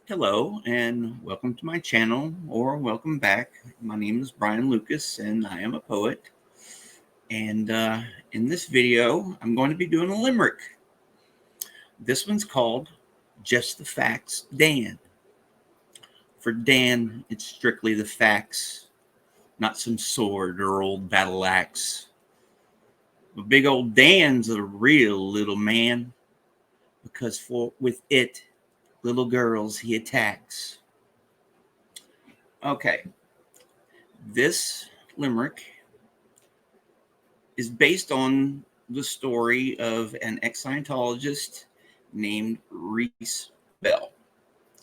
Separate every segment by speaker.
Speaker 1: Hello and welcome to my channel, or welcome back. My name is Brian Lucas and I am a poet. And in this video, I'm going to be doing a limerick. This one's called Just the Facts, Dan. For Dan, it's strictly the facts, not some sword or old battle axe. But big old Dan's a real little man, because with it, little girls he attacks. Okay, this limerick is based on the story of an ex-Scientologist named Reese Bell.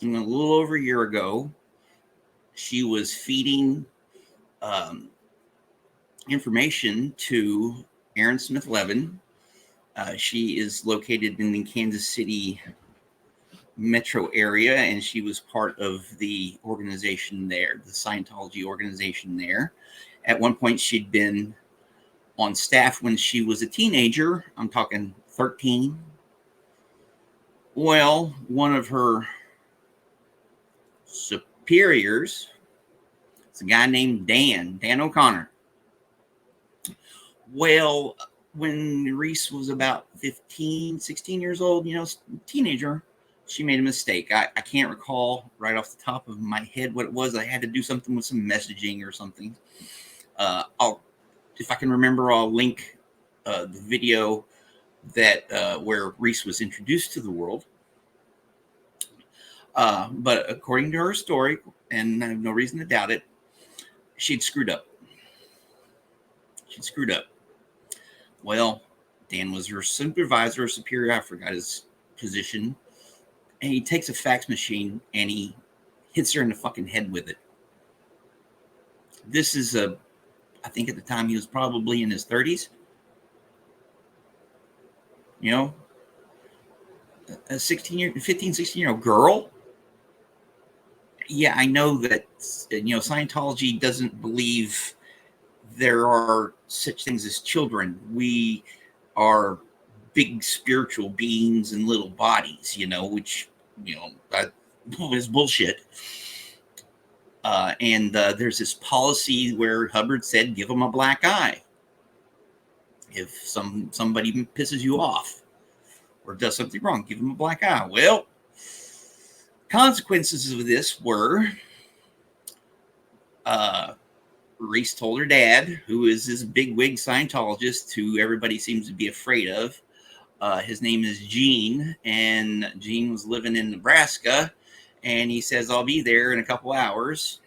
Speaker 1: And a little over a year ago, she was feeding um, information to Aaron Smith Levin. She is located in the Kansas City metro area, and she was part of the organization there, the Scientology organization there. At one point, she'd been on staff when she was a teenager. I'm talking 13. Well, one of her superiors, it's a guy named Dan O'Connor. Well, when Reese was about 15, 16 years old, teenager, she made a mistake. I can't recall right off the top of my head what it was. I had to do something with some messaging or something. If I can remember, I'll link the video that where Reese was introduced to the world. But according to her story, and I have no reason to doubt it, she'd screwed up. Well, Dan was her supervisor or superior. I forgot his position. And he takes a fax machine and he hits her in the fucking head with it. This is I think at the time he was probably in his 30s. A 15, 16-year-old girl. Yeah, I know that, Scientology doesn't believe there are such things as children. We are big spiritual beings in little bodies, which, that is bullshit. And there's this policy where Hubbard said, give them a black eye. If somebody pisses you off or does something wrong, give them a black eye. Well, consequences of this were Reese told her dad, who is this bigwig Scientologist who everybody seems to be afraid of. His name is Gene, and Gene was living in Nebraska, and he says, I'll be there in a couple hours.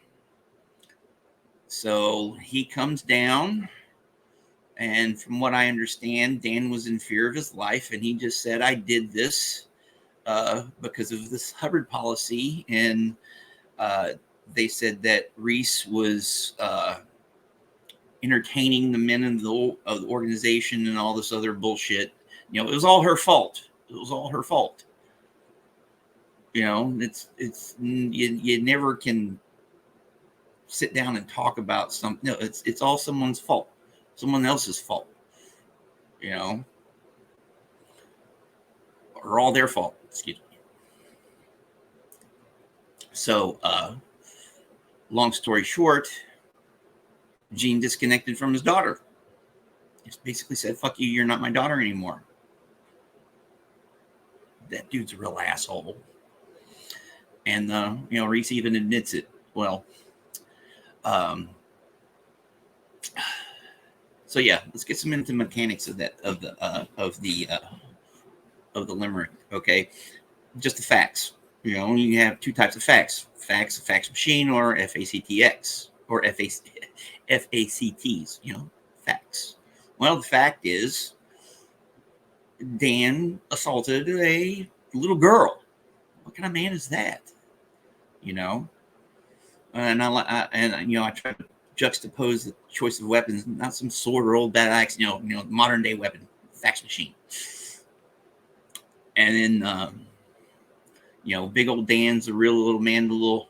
Speaker 1: So he comes down, and from what I understand, Dan was in fear of his life, and he just said, I did this because of this Hubbard policy. And they said that Reese was entertaining the men of the organization and all this other bullshit. It was all her fault. It's you never can sit down and talk about something. No, it's all someone's fault, someone else's fault, or all their fault. Excuse me. So, long story short, Gene disconnected from his daughter. He basically said, fuck you, you're not my daughter anymore. That dude's a real asshole. And, Reese even admits it. Well, so yeah, let's get some into mechanics of that, of the limerick. Okay. Just the facts. You have two types of facts: a fax machine, or FACTX, or FACTs, facts. Well, the fact is, Dan assaulted a little girl. What kind of man is that? And I try to juxtapose the choice of weapons, not some sword or old bad axe, modern day weapon, fax machine. And then, big old Dan's a real little man, a little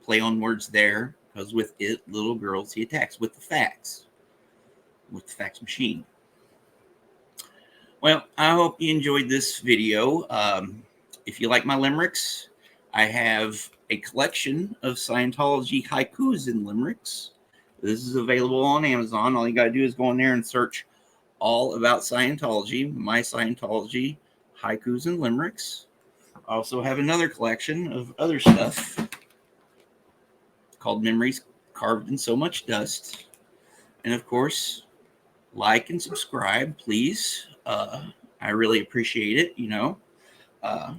Speaker 1: play on words there, because with it, little girls he attacks with the fax machine. Well, I hope you enjoyed this video. If you like my limericks, I have a collection of Scientology haikus and limericks. This is available on Amazon. All you got to do is go in there and search all about Scientology, my Scientology haikus and limericks. I also have another collection of other stuff called Memories Carved in So Much Dust. And of course, like and subscribe, please. I really appreciate it, Uh,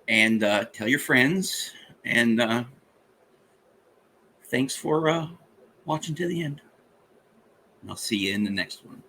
Speaker 1: and tell your friends. And thanks for watching to the end. And I'll see you in the next one.